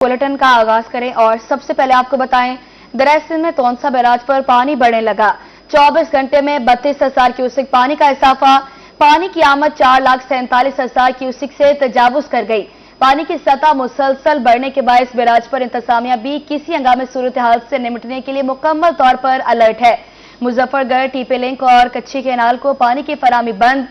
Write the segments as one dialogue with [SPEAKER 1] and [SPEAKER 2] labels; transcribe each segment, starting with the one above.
[SPEAKER 1] Bulletin का आगाज करें और सबसे पहले आपको बताएं, दरिया सिंध में तौनसा बैराज पर पानी बढ़ने लगा। 24 घंटे में 32,000 क्यूसेक पानी का इजाफा। पानी की आमद 4,47,000 क्यूसेक से तजावुज कर गई। पानी की सतह मुसलसल बढ़ने के बायस बैराज पर इंतजामिया भी किसी हंगामी सूरत हाल से निपटने के लिए मुकम्मल तौर पर अलर्ट है। मुजफ्फरगढ़, टीपी लिंक और कच्ची कैनाल को पानी की फराहमी बंद।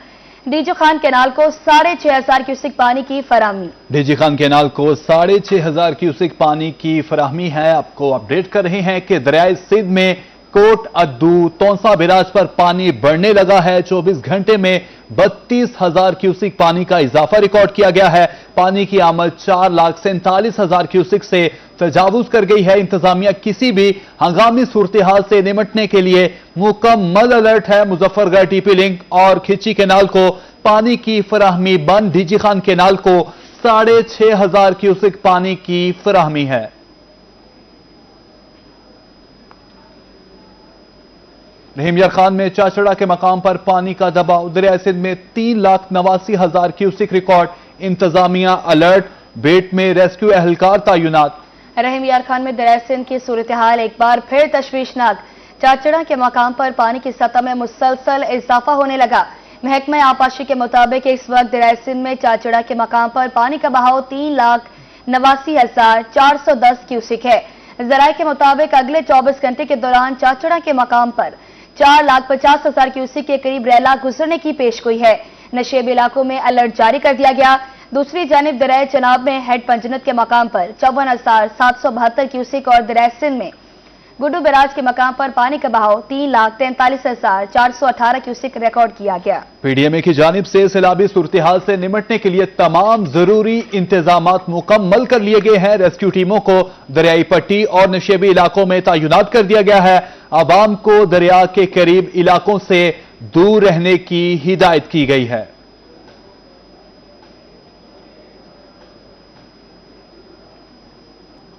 [SPEAKER 1] डीजी खान कैनाल को 6,500 क्यूसेक पानी की फराहमी।
[SPEAKER 2] डीजी खान कैनाल को 6,500 क्यूसेक पानी की फराहमी है। आपको अपडेट कर रहे हैं कि दरियाए सिंध में कोट अद्दू तौनसा बैराज पर पानी बढ़ने लगा है। 24 घंटे में 32,000 क्यूसेक पानी का इजाफा रिकॉर्ड किया गया है। पानी की आमद 4,47,000 क्यूसेक से तजावुज कर गई है। इंतजामिया किसी भी हंगामी सूरत हाल से निपटने के लिए मुकम्मल अलर्ट है। मुजफ्फरगढ़, टीपी लिंक और खिच्ची कैनाल को पानी की फराहमी बंद। डीजी खान कैनाल को 6,500 क्यूसेक पानी की फराहमी है। रहीम यार खान में चाचड़ा के मकाम पर पानी का दबाव। दरिया सिंध में 3,89,000 क्यूसेक रिकॉर्ड। इंतजामिया अलर्ट। बेट में रेस्क्यू एहलकार तैनात।
[SPEAKER 1] रहीम यार खान में दरिया सिंध की सूरत हाल एक बार फिर तशवीशनाक। चाचड़ा के मकाम पर पानी की सतह में मुसलसल इजाफा होने लगा। महकमा आबपाशी के मुताबिक इस वक्त दरिया सिंध में चाचड़ा के मकाम पर पानी का बहाव 3,89,410 क्यूसेक है। जराये के मुताबिक अगले 24 घंटे के दौरान चाचड़ा के मकाम पर 4,50,000 क्यूसेक के करीब रैला गुजरने की पेशगोई है। नशेब इलाकों में अलर्ट जारी कर दिया गया। दूसरी जानिब दरिया चनाब में हेड पंजनत के मकाम पर 54,772 क्यूसेक और दरिया सिंध में गुड्डू बैराज के मकाम पर पानी का बहाव 3,43,418 क्यूसेक रिकॉर्ड किया गया।
[SPEAKER 2] पीडीएमए की जानिब से सैलाबी सूरत हाल से निपटने के लिए तमाम जरूरी इंतजाम मुकम्मल कर लिए गए हैं। रेस्क्यू टीमों को दरियाई पट्टी और नशेबी इलाकों में तैनात कर दिया गया है। आवाम को दरिया के करीब इलाकों से दूर रहने की हिदायत की गई है।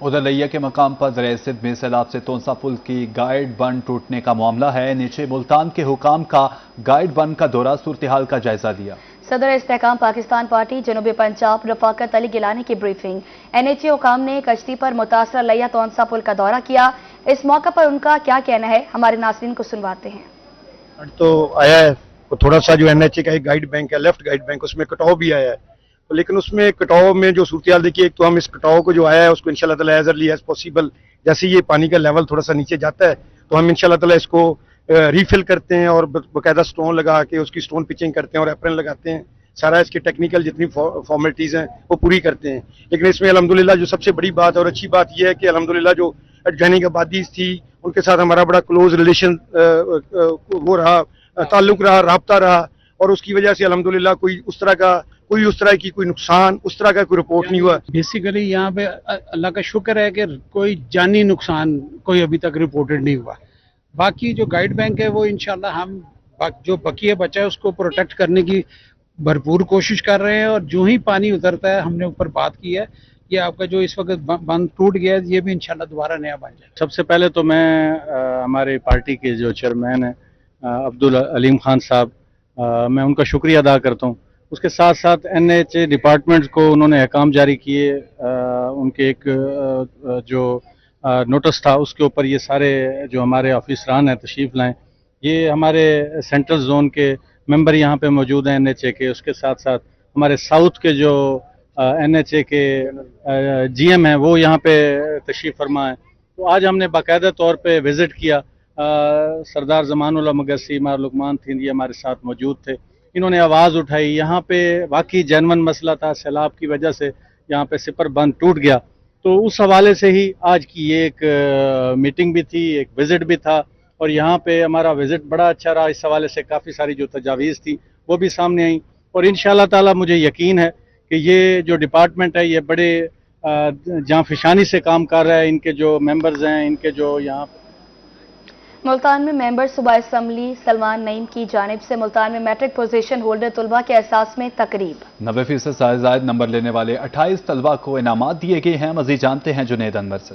[SPEAKER 2] उधर लैया के मकाम पर दरिया सिंध में सैलाब से तौनसा पुल की गाइड बंद टूटने का मामला है। नीचे मुल्तान के हुकाम का गाइड बंद का दौरा सूरत हाल का जायजा लिया।
[SPEAKER 1] सदर इस्तेहकाम पाकिस्तान पार्टी जनूबी पंजाब रफाकत अली गिलानी की ब्रीफिंग। एनएचए हुकाम ने कश्ती पर मुतासरा लैया तौनसा पुल का दौरा किया। इस मौके पर उनका क्या कहना है, हमारे नाज़रीन को सुनवाते हैं।
[SPEAKER 3] तो आया है थोड़ा सा जो एनएचए का एक गाइड बैंक है, लेफ्ट गाइड बैंक, उसमें कटाव भी आया है। लेकिन उसमें कटाव में जो सूरत हाल देखिए, एक तो हम इस कटाव को जो आया है उसको इंशाल्लाह ताला एज अर्ली एज पॉसिबल, जैसे ये पानी का लेवल थोड़ा सा नीचे जाता है तो हम इंशाल्लाह ताला इसको रीफिल करते हैं और बाकायदा स्टोन लगा के उसकी स्टोन पिचिंग करते हैं और एप्रन लगाते हैं। सारा इसकी टेक्निकल जितनी फॉर्मेलिटीज हैं वो पूरी करते हैं। लेकिन इसमें अल्हम्दुलिल्लाह जो सबसे बड़ी बात और अच्छी बात यह है कि अल्हम्दुलिल्लाह जो एडजॉइनिंग आबादीज थी उनके साथ हमारा बड़ा क्लोज रिलेशन वो रहा, ताल्लुक रहा, राब्ता रहा, और उसकी वजह से अल्हम्दुलिल्लाह कोई उस तरह की कोई नुकसान, उस तरह का कोई रिपोर्ट नहीं हुआ।
[SPEAKER 4] बेसिकली यहाँ पे अल्लाह का शुक्र है कि कोई जानी नुकसान कोई अभी तक रिपोर्टेड नहीं हुआ। बाकी जो गाइड बैंक है वो इंशाल्लाह हम जो बकिया बचा है उसको प्रोटेक्ट करने की भरपूर कोशिश कर रहे हैं। और जो ही पानी उतरता है, हमने ऊपर बात की है कि आपका जो इस वक्त बंद टूट गया है ये भी इंशाल्लाह दोबारा नया बन जाए।
[SPEAKER 5] सबसे पहले तो मैं हमारे पार्टी के जो चेयरमैन हैं अब्दुल अलीम खान साहब, मैं उनका शुक्रिया अदा करता हूँ। उसके साथ साथ एनएचए डिपार्टमेंट्स को उन्होंने अहकाम जारी किए। उनके एक जो नोटिस था उसके ऊपर ये सारे जो हमारे ऑफिसरान हैं तशरीफ़ लाएँ। ये हमारे सेंट्रल जोन के मेंबर यहाँ पे मौजूद हैं एनएचए के। उसके साथ साथ हमारे साउथ के जो एनएचए के जीएम हैं वो यहाँ पे तशरीफ़ फरमा है। तो आज हमने बाकायदा तौर पे विज़िट किया। सरदार ज़मानुल्लाह मगसी, मार लुकमान थी, ये हमारे साथ मौजूद थे। इन्होंने आवाज़ उठाई। यहाँ पे वाकई जेन्युइन मसला था, सैलाब की वजह से यहाँ पे सिपर बंद टूट गया। तो उस हवाले से ही आज की ये एक मीटिंग भी थी, एक विज़िट भी था, और यहाँ पे हमारा विज़िट बड़ा अच्छा रहा। इस हवाले से काफ़ी सारी जो तजावीज़ थी वो भी सामने आई। और इंशाअल्लाह ताला मुझे यकीन है कि ये जो डिपार्टमेंट है ये बड़े जांफिशानी से काम कर रहा है। इनके जो मेंबर्स हैं, इनके जो यहाँ
[SPEAKER 1] मुल्तान में मेंबर सूबा असम्बली सलमान नईम की जानिब से मुल्तान में मैट्रिक पोजीशन होल्डर तलबा के एहसास में तकरीब।
[SPEAKER 2] 90% से ज्यादा नंबर लेने वाले 28 तलबा को इनामात दिए गए हैं। मजीद जानते हैं जुनेद अनवर से।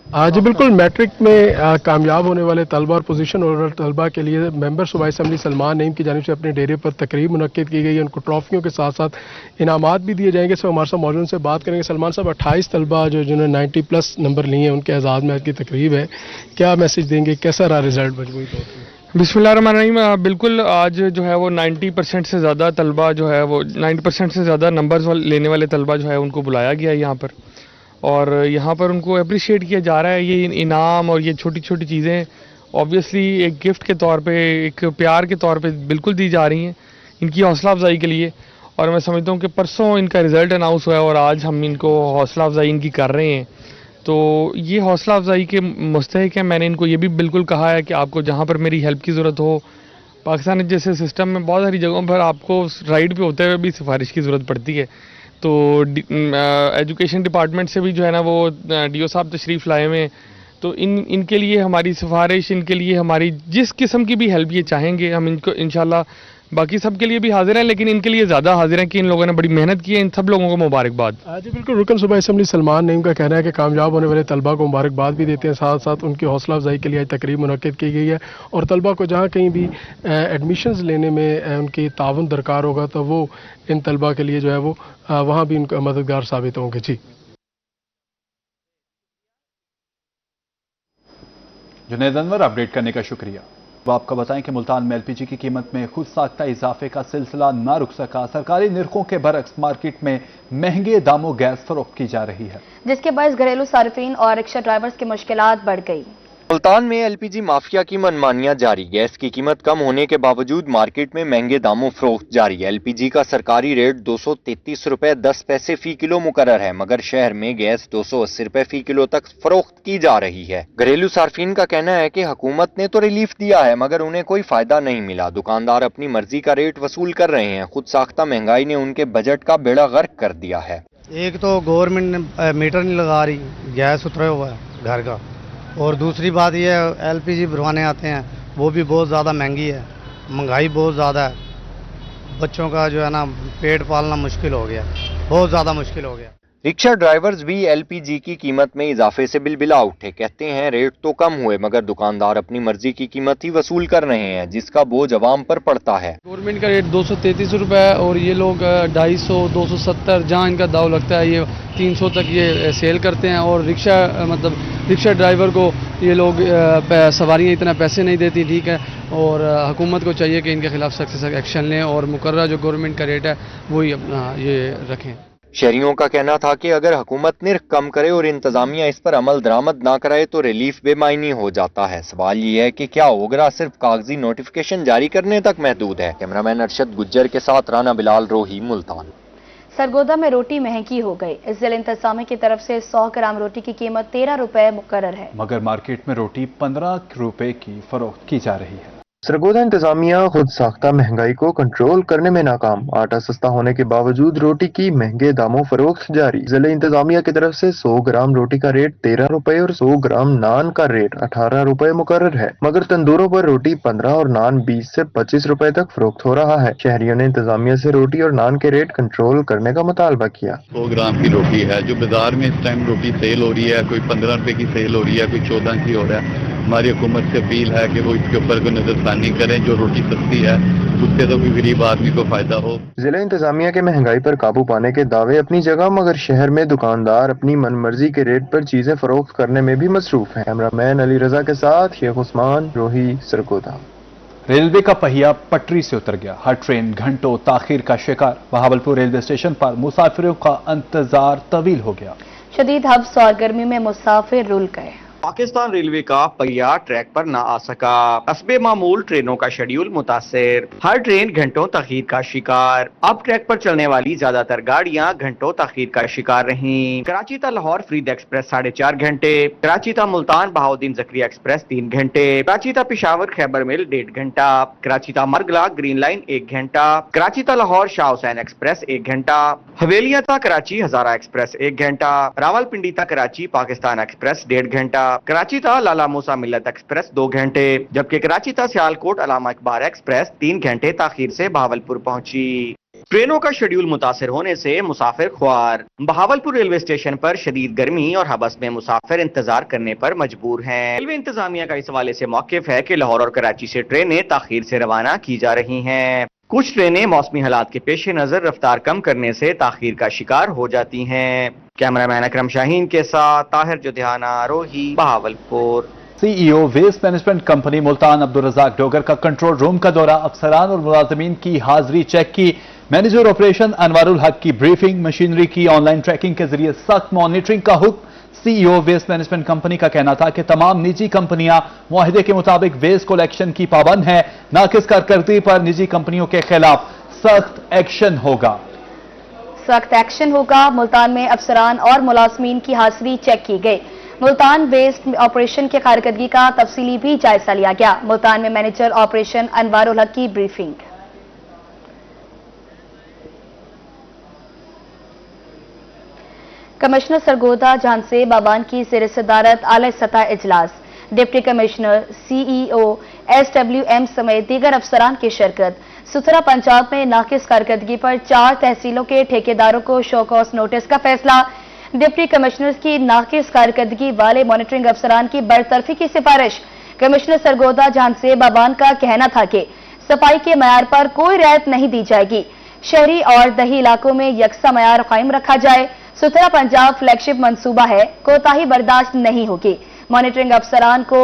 [SPEAKER 6] जी बिल्कुल, मैट्रिक में कामयाब होने वाले तलबा और पोजीशन होल्डर तलबा के लिए मेंबर सूबाई असम्बली सलमान नईम की जानिब से अपने डेरे पर तकरीब मुनक्किद की गई है। उनको ट्रॉफियों के साथ साथ इनामात भी दिए जाएंगे। सब हमारे साथ मौजूद से बात करेंगे। सलमान साहब, 28 तलबा जिन्होंने 90+ नंबर लिए हैं, उनके एजाज़ में आज की तकरीब है, क्या मैसेज देंगे, कैसा रहा रिजल्ट मजमूई तौर पर?
[SPEAKER 7] बिस्मिल्लाहिर्रहमानिर्रहीम। बिल्कुल, आज जो है वो 90% से ज़्यादा तलबा जो है वो 90% से ज़्यादा नंबर्स लेने वाले तलबा जो है उनको बुलाया गया है यहाँ पर, और यहाँ पर उनको अप्रिशिएट किया जा रहा है। ये इनाम और ये छोटी छोटी चीज़ें ऑब्वियसली एक गिफ्ट के तौर पे, एक प्यार के तौर पे बिल्कुल दी जा रही हैं इनकी हौसला अफजाई के लिए। और मैं समझता हूँ कि परसों इनका रिज़ल्ट अनाउंस हुआ है और आज हम इनको हौसला अफजाई इनकी कर रहे हैं, तो ये हौसला अफजाई के मुस्तहिक है। मैंने इनको ये भी बिल्कुल कहा है कि आपको जहाँ पर मेरी हेल्प की ज़रूरत हो, पाकिस्तान जैसे सिस्टम में बहुत सारी जगहों पर आपको राइड पे होते हुए भी सिफारिश की ज़रूरत पड़ती है, तो एजुकेशन डिपार्टमेंट से भी जो है ना वो डीओ साहब तशरीफ़ लाए हुए हैं, तो इनके लिए हमारी सिफारिश, इनके लिए हमारी जिस किस्म की भी हेल्प ये चाहेंगे हम इनको इंशाल्लाह, बाकी सब के लिए भी हाजिर हैं लेकिन इनके लिए ज़्यादा हाजिर हैं कि इन लोगों ने बड़ी मेहनत की है। इन सब लोगों को मुबारकबाद।
[SPEAKER 6] जी बिल्कुल, रुकन सूबाई असम्बली सलमान नईम का कहना है कि कामयाब होने वाले तलबा को मुबारकबाद भी देते हैं, साथ साथ उनकी हौसला अफजाई के लिए आज तकरीब मुनक्किद की गई है, और तलबा को जहाँ कहीं भी एडमिशन्स लेने में उनकी ताउन दरकार होगा तो वो इन तलबा के लिए जो है वो वहाँ भी उनका मददगार साबित होंगे। जी
[SPEAKER 2] जुनैद अनवर, अपडेट करने का शुक्रिया। वो आपको बताएं कि मुल्तान में एलपीजी की कीमत में खुद साख्ता इजाफे का सिलसिला ना रुक सका। सरकारी निर्खों के बरक्स मार्केट में महंगे दामों गैस फरोख्त की जा रही है, जिसके बायस घरेलू सार्फिन और रिक्शा ड्राइवर्स की मुश्किलात बढ़ गई।
[SPEAKER 8] मुल्तान में एलपीजी माफिया की मनमानियां जारी। गैस की कीमत कम होने के बावजूद मार्केट में महंगे दामों फरोख्त जारी है। एलपीजी का सरकारी रेट 233 रुपए 10 पैसे फी किलो मुकर्रर है, मगर शहर में गैस 280 रुपए फी किलो तक फरोख्त की जा रही है। घरेलू सार्फिन का कहना है कि हुकूमत ने तो रिलीफ दिया है मगर उन्हें कोई फायदा नहीं मिला। दुकानदार अपनी मर्जी का रेट वसूल कर रहे हैं। खुद साख्ता महंगाई ने उनके बजट का बेड़ा गर्क कर दिया है।
[SPEAKER 9] एक तो गवर्नमेंट मीटर नहीं लगा रही, गैस उतरा हुआ है घर का, और दूसरी बात यह है एलपीजी भरवाने आते हैं वो भी बहुत ज़्यादा महंगी है, महंगाई बहुत ज़्यादा है, बच्चों का जो है ना पेट पालना मुश्किल हो गया, बहुत ज़्यादा मुश्किल हो गया।
[SPEAKER 8] रिक्शा ड्राइवर्स भी एलपीजी की कीमत में इजाफे से बिलबिला उठे। कहते हैं रेट तो कम हुए मगर दुकानदार अपनी मर्जी की कीमत ही वसूल कर रहे हैं, जिसका बोझ अवाम पर पड़ता है।
[SPEAKER 7] गवर्नमेंट का रेट 233 रुपये है और ये लोग 250, 270 जहाँ इनका दाव लगता है ये 300 तक ये सेल करते हैं। और रिक्शा ड्राइवर को ये लोग सवारियाँ इतना पैसे नहीं देती, ठीक है, और हुकूमत को चाहिए कि इनके खिलाफ सख्त से सख्त एक्शन लें और मुकर्रर जो गवर्नमेंट का रेट है वही अपना ये रखें।
[SPEAKER 8] शहरियों का कहना था कि अगर हुकूमत निर्ख कम करे और इंतजामिया इस पर अमल दरामद ना कराए तो रिलीफ बेमायनी हो जाता है। सवाल ये है कि क्या ओगरा सिर्फ कागजी नोटिफिकेशन जारी करने तक महदूद है। कैमरामैन अरशद गुज्जर के साथ राना बिलाल, रोही, मुल्तान।
[SPEAKER 1] सरगोदा में रोटी महंगी हो गई। जिला इंतजामिया की तरफ से 100 ग्राम रोटी की कीमत 13 रुपए मुकर्रर है, मगर मार्केट में रोटी 15 रुपए की फरोख्त की जा रही है।
[SPEAKER 10] सरगोदा इंतजामिया खुद साख्ता महंगाई को कंट्रोल करने में नाकाम। आटा सस्ता होने के बावजूद रोटी की महंगे दामों फरोख्त जारी। जिला इंतजामिया की तरफ से 100 ग्राम रोटी का रेट 13 रुपए और 100 ग्राम नान का रेट 18 रुपए मुकर्रर है, मगर तंदूरों पर रोटी 15 और नान 20 से 25 रुपए तक फरोख्त हो रहा है। शहरियों ने इंतजामिया से रोटी और नान के रेट कंट्रोल करने का मुतालबा किया।
[SPEAKER 11] 100 ग्राम की रोटी है जो बाजार में इस टाइम रोटी सेल हो रही है, कोई 15 रुपए की सेल हो रही है, कोई 14 की हो रहा है। हमारी हुकूमत से अपील है कि वो इसके ऊपर कोई नजरसानी करें, जो रोटी सस्ती है उससे तो कोई गरीब आदमी को फायदा हो। जिला
[SPEAKER 10] इंतजामिया के महंगाई पर काबू पाने के दावे अपनी जगह, मगर शहर में दुकानदार अपनी मनमर्जी के रेट पर चीजें फरोख्त करने में भी मसरूफ हैं। कैमरामैन अली रजा के साथ शेख उस्मान, रोही, सरगोदा।
[SPEAKER 2] रेलवे का पहिया पटरी से उतर गया। हर ट्रेन घंटों ताखीर का शिकार। बहावलपुर रेलवे स्टेशन पर मुसाफिरों का इंतजार तवील हो गया। शदीद हब्स और गर्मी में मुसाफिर रुल गए।
[SPEAKER 12] पाकिस्तान रेलवे का पहिया ट्रैक पर न आ सका। हस्बे मामूल ट्रेनों का शेड्यूल मुतासिर। हर ट्रेन घंटों तखीर का शिकार। अब ट्रैक पर चलने वाली ज्यादातर गाड़ियां घंटों तखीर का शिकार रहीं। कराची ता लाहौर फरीद एक्सप्रेस 4.5 घंटे, कराची ता मुल्तान बहाउद्दीन जकरिया एक्सप्रेस 3 घंटे, कराची ता पिशावर खैबर मिल 1.5 घंटा, कराची ता मरगला ग्रीन लाइन 1 घंटा, कराची ता लाहौर शाह हुसैन एक्सप्रेस 1 घंटा, हवेलिया ता कराची हजारा एक्सप्रेस 1 घंटा, रावलपिंडी ता कराची पाकिस्तान एक्सप्रेस 1.5 घंटा, कराची ता लाला मूसा मिल्लत एक्सप्रेस 2 घंटे, जबकि कराची ता सियालकोट अलामा इकबार एक्सप्रेस 3 घंटे ताखीर से बहावलपुर पहुंची। ट्रेनों का शेड्यूल मुतासिर होने से मुसाफिर ख्वार। बहावलपुर रेलवे स्टेशन पर शदीद गर्मी और हबस में मुसाफिर इंतजार करने पर मजबूर हैं। रेलवे इंतजामिया का इस हवाले से मौकिफ है कि लाहौर और कराची से ट्रेनें ताखीर से रवाना की जा रही हैं। कुछ ट्रेनें मौसमी हालात के पेश नजर रफ्तार कम करने से ताखीर का शिकार हो जाती हैं। कैमरामैन अकरम शाहीन के साथ Tahir Judhiana, Rohi, Bahawalpur.
[SPEAKER 2] CEO waste management company Multan Abdul Razzaq Dogar का कंट्रोल रूम का दौरा, अफसरान और मुलाजमीन की हाजिरी चेक की। मैनेजर ऑपरेशन अनवारुल हक की ब्रीफिंग, मशीनरी की ऑनलाइन ट्रैकिंग के जरिए सख्त मॉनिटरिंग का हुक्म। सीईओ वेस्ट मैनेजमेंट कंपनी का कहना था कि तमाम निजी कंपनियां मुआहदे के मुताबिक वेस्ट कलेक्शन की पाबंद हैं। नाकिस कारकर्दगी पर निजी कंपनियों के खिलाफ सख्त एक्शन होगा।
[SPEAKER 1] सख्त एक्शन होगा। मुल्तान में अफसरान और मुलाजमीन की हाजिरी चेक की गई। मुल्तान वेस्ट ऑपरेशन की कारकर्दगी का तफसीली भी जायजा लिया गया। मुल्तान में मैनेजर ऑपरेशन अनवारुल हक की ब्रीफिंग। कमिश्नर सरगोदा झांसे बाबान की ज़ेर सदारत आला सतह इजलास। डिप्टी कमिश्नर, सीईओ, एसडब्ल्यूएम समेत दीगर अफसरान की शिरकत। सुथरा पंजाब में नाकिस कारकर्दगी पर 4 तहसीलों के ठेकेदारों को शो कॉज नोटिस का फैसला। डिप्टी कमिश्नर्स की नाकिस कारकर्दगी वाले मॉनिटरिंग अफसरान की बरतरफी की सिफारिश। कमिश्नर सरगोदा झांसे बाबान का कहना था कि सफाई के मयार पर कोई रियायत नहीं दी जाएगी। शहरी और दही इलाकों में यकसा मयार कायम रखा जाए। सुथरा पंजाब फ्लैगशिप मंसूबा है, कोताही बर्दाश्त नहीं होगी। मॉनिटरिंग अफसरान को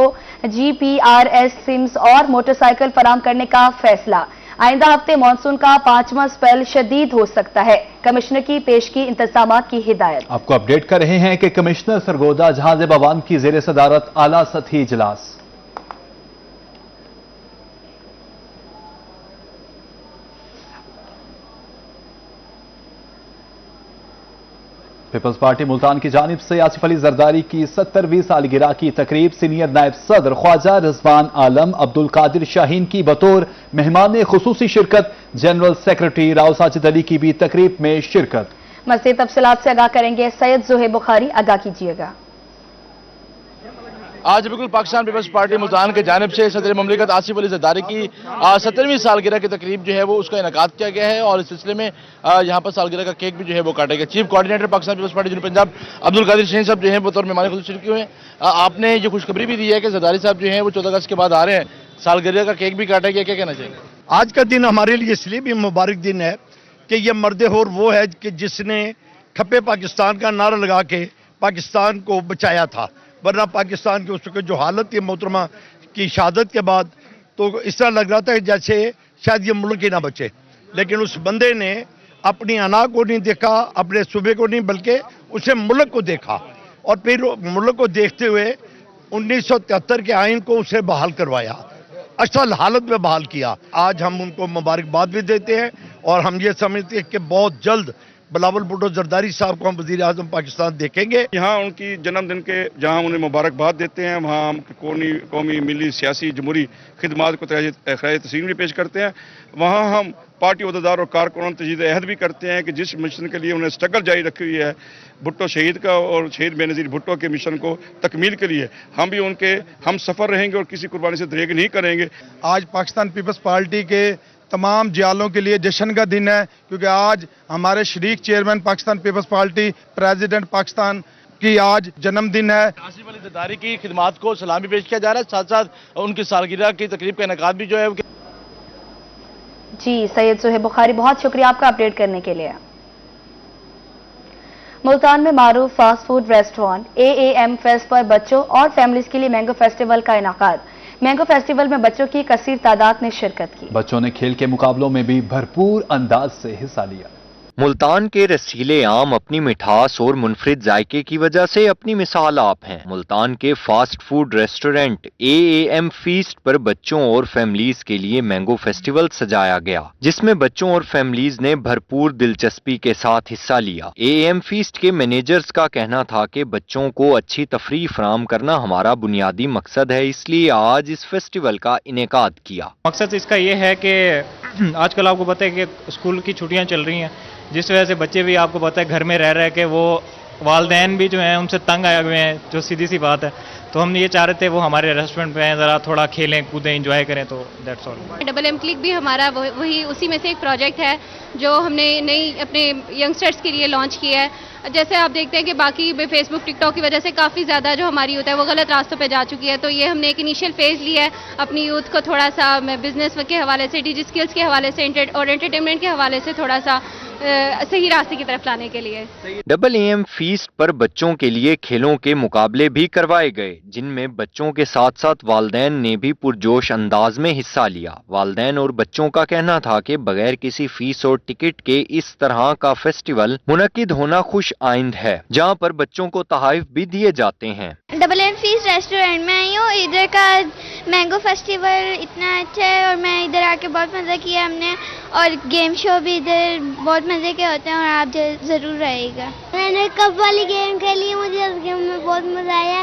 [SPEAKER 1] जीपीआरएस सिम्स और मोटरसाइकिल फराम करने का फैसला। आइंदा हफ्ते मानसून का 5वां स्पेल शदीद हो सकता है। कमिश्नर की पेशगी इंतजामात की हिदायत।
[SPEAKER 2] आपको अपडेट कर रहे हैं कि कमिश्नर सरगोदा झांसे बाबान की ज़ेर सदारत आला सतही इजलास। पीपल्स पार्टी मुल्तान की जानिब से आसिफ अली जरदारी की 70वीं सालगिरह की तकरीब सीनियर नायब सदर ख्वाजा रिजवान आलम अब्दुल कादिर शाहीन की बतौर मेहमान खुसूसी शिरकत। जनरल सेक्रेटरी राव साजिद अली की भी तकरीब में शिरकत।
[SPEAKER 1] मज़ीद तफसीलात से आगाह करेंगे सैयद ज़ुहैब बुखारी, आगाह कीजिएगा।
[SPEAKER 13] आज बिल्कुल पाकिस्तान पीपल्स पार्टी मुल्तान के जानिब से सदर ममलिकत आसिफ अली जरदारी की 70वीं सालगिरह की तकरीब जो है वो उसका इनेकाद किया गया है और इस सिलसिले में यहाँ पर सालगिरह का केक भी जो है वो काटा गया। चीफ कोऑर्डिनेटर पाकिस्तान पीपल्स पार्टी जनूबी पंजाब अब्दुल कादिर शाहीन साहब जो है बतौर मेहमान खुसूसी शिरकत हुए। आपने ये खुशखबरी भी दी है कि जरदारी साहब जो है वो 14 अगस्त के बाद आ रहे हैं, सालगिरह का केक भी काटा गया, क्या कहना चाहिए?
[SPEAKER 3] आज का दिन हमारे लिए इसलिए भी मुबारक दिन है कि यह मर्द होर वो है कि जिसने ठप्पे पाकिस्तान का नारा लगा के पाकिस्तान को बचाया था, वरना पाकिस्तान की उस वक्त जो हालत थी मोहतरमा की शहादत के बाद, तो इस तरह लग रहा था जैसे शायद ये मुल्क ही ना बचे। लेकिन उस बंदे ने अपनी अना को नहीं देखा, अपने सूबे को नहीं, बल्कि उसे मुल्क को देखा और फिर मुल्क को देखते हुए 1973 के आइन को उसे बहाल करवाया, असल हालत में बहाल किया। आज हम उनको मुबारकबाद भी देते हैं और हम ये समझते हैं कि बहुत जल्द बिलावल भुट्टो जरदारी साहब को हम वज़ीर आज़म पाकिस्तान देखेंगे।
[SPEAKER 14] यहाँ उनकी जन्मदिन के जहाँ उन्हें मुबारकबाद देते हैं, वहाँ हम कौमी मिली सियासी जमहूरी खिदमात को खराज तस्लीम भी पेश करते हैं। वहाँ हम पार्टी अहदेदार और कारकुनों तजदीद अहद भी करते हैं कि जिस मिशन के लिए उन्हें स्ट्रगल जारी रखी हुई है भुट्टो शहीद का और शहीद बेनज़ीर भुट्टो के मिशन को तकमील के लिए हम भी उनके हम सफ़र रहेंगे और किसी कुर्बानी से दरेग नहीं करेंगे।
[SPEAKER 15] आज पाकिस्तान पीपल्स पार्टी के तमाम जियालों के लिए जश्न का दिन है, क्योंकि आज हमारे शरीक चेयरमैन पाकिस्तान पीपल्स पार्टी प्रेसिडेंट पाकिस्तान की आज जन्मदिन है।
[SPEAKER 13] आसिफ अली जरदारी की खिदमात को सलाम भी पेश किया जा रहा है, साथ साथ उनकी सालगिरह की तकरीब का इनेकाद भी जो है।
[SPEAKER 1] जी सैयद ज़ुहैब बुखारी, बहुत शुक्रिया आपका अपडेट करने के लिए। मुल्तान में मारूफ fast food restaurant AAM fest पर बच्चों और फैमिलीज के लिए मैंगो फेस्टिवल का इनेकाद। मैंगो फेस्टिवल में बच्चों की कसीर तादाद ने शिरकत की।
[SPEAKER 2] बच्चों ने खेल के मुकाबलों में भी भरपूर अंदाज से हिस्सा लिया।
[SPEAKER 8] मुल्तान के रसीले आम अपनी मिठास और मुनफरिद जायके की वजह से अपनी मिसाल आप हैं। मुल्तान के fast food restaurant AAM feast पर बच्चों और फैमिलीज के लिए मैंगो फेस्टिवल सजाया गया, जिसमें बच्चों और फैमिलीज ने भरपूर दिलचस्पी के साथ हिस्सा लिया। AAM फीस्ट के मैनेजर्स का कहना था कि बच्चों को अच्छी तफरीह फराहम करना हमारा बुनियादी मकसद है, इसलिए आज इस फेस्टिवल का इनेकाद किया।
[SPEAKER 16] मकसद इसका ये है कि आजकल आपको पता है कि स्कूल की छुट्टियां चल रही हैं, जिस वजह से बच्चे भी आपको पता है घर में रह रह के वो वालदैन भी जो हैं उनसे तंग आए हुए हैं, जो सीधी सी बात है। तो हम ये चाह रहे थे वो हमारे रेस्टोरेंट पे हैं, ज़रा थोड़ा खेलें कूदें एंजॉय करें, तो that's all.
[SPEAKER 17] Double M click भी हमारा वही उसी में से एक प्रोजेक्ट है जो हमने नई अपने यंगस्टर्स के लिए लॉन्च किया है। जैसे आप देखते हैं कि बाकी फेसबुक टिकटॉक की वजह से काफ़ी ज़्यादा जो हमारी यूथ है वो गलत रास्तों पे जा चुकी है, तो ये हमने एक इनिशियल फेज़ लिया है अपनी यूथ को थोड़ा सा बिजनेस के हवाले से, डिजिटल स्किल्स के हवाले से और एंटरटेनमेंट के हवाले से थोड़ा सा सही रास्ते की तरफ लाने के लिए।
[SPEAKER 8] डबल एम फीस्ट पर बच्चों के लिए खेलों के मुकाबले भी करवाए गए, जिनमें बच्चों के साथ साथ वालिदैन ने भी पुरजोश अंदाज में हिस्सा लिया। वालिदैन और बच्चों का कहना था कि बगैर किसी फीस और टिकट के इस तरह का फेस्टिवल मुनक्किद होना खुश आइंद है, जहां पर बच्चों को तोहफे भी दिए जाते हैं।
[SPEAKER 17] डबल एम फीस्ट रेस्टोरेंट में आई हूँ, इधर का मैंगो फेस्टिवल इतना अच्छा है और मैं इधर आके बहुत मज़ा किया हमने, और गेम शो भी इधर बहुत मज़े के होते हैं और आप ज़रूर आइएगा। मैंने कप वाली गेम खेली, मुझे उस गेम में बहुत मज़ा आया,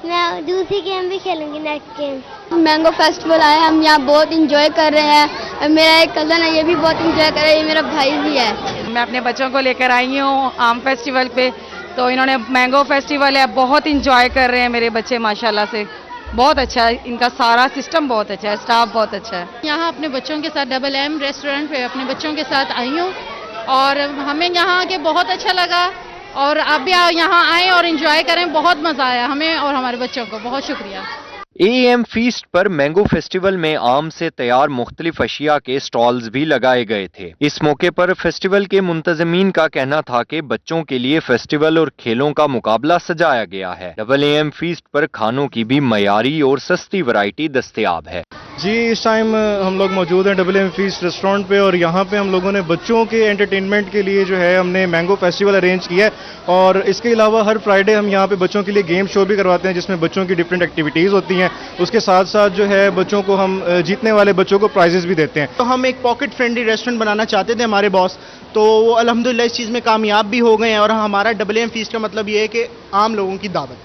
[SPEAKER 17] मैं दूसरी गेम भी खेलूंगी नेक्स्ट गेम। मैंगो फेस्टिवल आया, हम यहाँ बहुत इंजॉय कर रहे हैं, मेरा एक कज़न है ये भी बहुत इंजॉय कर रहा है, ये मेरा भाई भी है।
[SPEAKER 18] मैं अपने बच्चों को लेकर आई हूँ आम फेस्टिवल पे, तो इन्होंने मैंगो फेस्टिवल है, बहुत इंजॉय कर रहे हैं मेरे बच्चे माशाल्लाह से, बहुत अच्छा है, इनका सारा सिस्टम बहुत अच्छा है, स्टाफ बहुत अच्छा है।
[SPEAKER 17] यहाँ अपने बच्चों के साथ डबल एम रेस्टोरेंट पे अपने बच्चों के साथ आई हूँ और हमें यहाँ आके बहुत अच्छा लगा, और आप भी यहाँ आएँ और एंजॉय करें, बहुत मज़ा आया हमें और हमारे बच्चों को, बहुत शुक्रिया।
[SPEAKER 8] एएम फीस्ट पर मैंगो फेस्टिवल में आम से तैयार मुख्तलिफ अशिया के स्टॉल्स भी लगाए गए थे। इस मौके पर फेस्टिवल के मुंतजमीन का कहना था कि बच्चों के लिए फेस्टिवल और खेलों का मुकाबला सजाया गया है। डबल एएम फीस्ट पर खानों की भी मयारी और सस्ती वैरायटी दस्तयाब है।
[SPEAKER 19] जी, इस टाइम हम लोग मौजूद हैं डबल एम फीस्ट रेस्टोरेंट पे, और यहाँ पे हम लोगों ने बच्चों के एंटरटेनमेंट के लिए जो है हमने मैंगो फेस्टिवल अरेंज किया है, और इसके अलावा हर फ्राइडे हम यहाँ पे बच्चों के लिए गेम शो भी करवाते हैं जिसमें बच्चों की डिफरेंट एक्टिविटीज़ होती हैं। उसके साथ साथ जो है बच्चों को हम जीतने वाले बच्चों को प्राइजेस भी देते हैं।
[SPEAKER 20] तो हम एक पॉकेट फ्रेंडली रेस्टोरेंट बनाना चाहते थे हमारे बॉस, तो वो अल्हम्दुलिल्लाह इस चीज़ में कामयाब भी हो गए हैं, और हमारा डबल एम फीस्ट का मतलब ये है कि आम लोगों की दावत,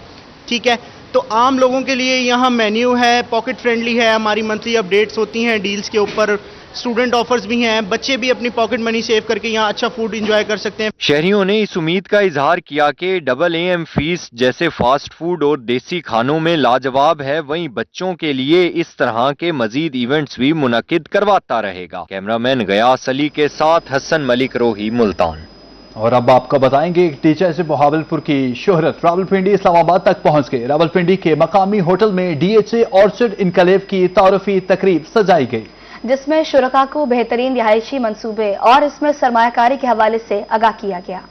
[SPEAKER 20] ठीक है, तो आम लोगों के लिए यहाँ मेन्यू है, पॉकेट फ्रेंडली है, हमारी मंथली अपडेट्स होती हैं डील्स के ऊपर, स्टूडेंट ऑफर्स भी हैं, बच्चे भी अपनी पॉकेट मनी सेव करके यहाँ अच्छा फूड एंजॉय कर सकते हैं।
[SPEAKER 8] शहरियों ने इस उम्मीद का इजहार किया कि डबल एएम फीस्ट जैसे फास्ट फूड और देसी खानों में लाजवाब है, वहीं बच्चों के लिए इस तरह के मजीद इवेंट्स भी मुनक्किद करवाता रहेगा। कैमरामैन गयास अली के साथ हसन मलिक रोही, मुल्तान।
[SPEAKER 2] और अब आपको बताएंगे एक टीचर से बहावलपुर की शोहरत रावलपिंडी इस्लामाबाद तक पहुंच गए। रावलपिंडी के मकामी होटल में डीएचए ऑर्चर्ड इनकलेव की तारुफी तकरीब सजाई गई,
[SPEAKER 1] जिसमें शुरका को बेहतरीन रिहायशी मंसूबे और इसमें सरमायाकारी के हवाले से आगाह किया गया।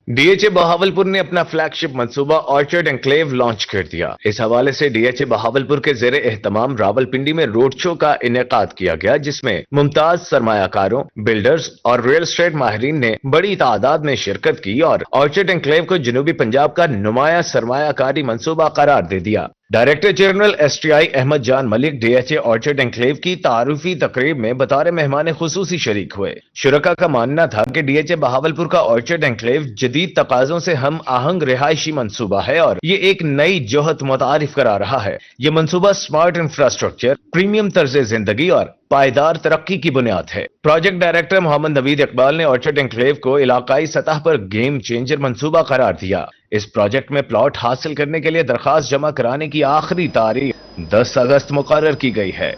[SPEAKER 21] डीएचए बहावलपुर ने अपना फ्लैगशिप मंसूबा ऑर्चर्ड एनक्लेव लॉन्च कर दिया। इस हवाले से डीएचए बहावलपुर के ज़ेरे एहतमाम रावलपिंडी में रोड शो का इनेकाद किया गया, जिसमें मुमताज सरमायाकारों, बिल्डर्स और रियल एस्टेट माहिरीन ने बड़ी तादाद में शिरकत की और ऑर्चर्ड एनक्लेव को जनूबी पंजाब का नुमाया सरमायाकारी मंसूबा करार दे दिया। डायरेक्टर जनरल एसटीआई अहमद जान मलिक डीएचए ऑर्चर्ड एनक्लेव की तारुफी तकरीब में बतौर मेहमान खुसूसी शरीक हुए। शुरका का मानना था कि डीएचए बहावलपुर का ऑर्चर्ड एनक्लेव जदीद तकाजों से हम आहंग रिहायशी मंसूबा है और ये एक नई जोहत मुतारिफ करा रहा है। ये मंसूबा स्मार्ट इंफ्रास्ट्रक्चर, प्रीमियम तर्ज जिंदगी और पायदार तरक्की की बुनियाद है। प्रोजेक्ट डायरेक्टर मोहम्मद नवीद इकबाल ने ऑर्चर्ड एनक्लेव को इलाकाई सतह पर गेम चेंजर मंसूबा करार दिया। इस प्रोजेक्ट में प्लॉट हासिल करने के लिए दरखास्त जमा कराने की आखिरी तारीख 10 अगस्त मुकर्रर की गई है।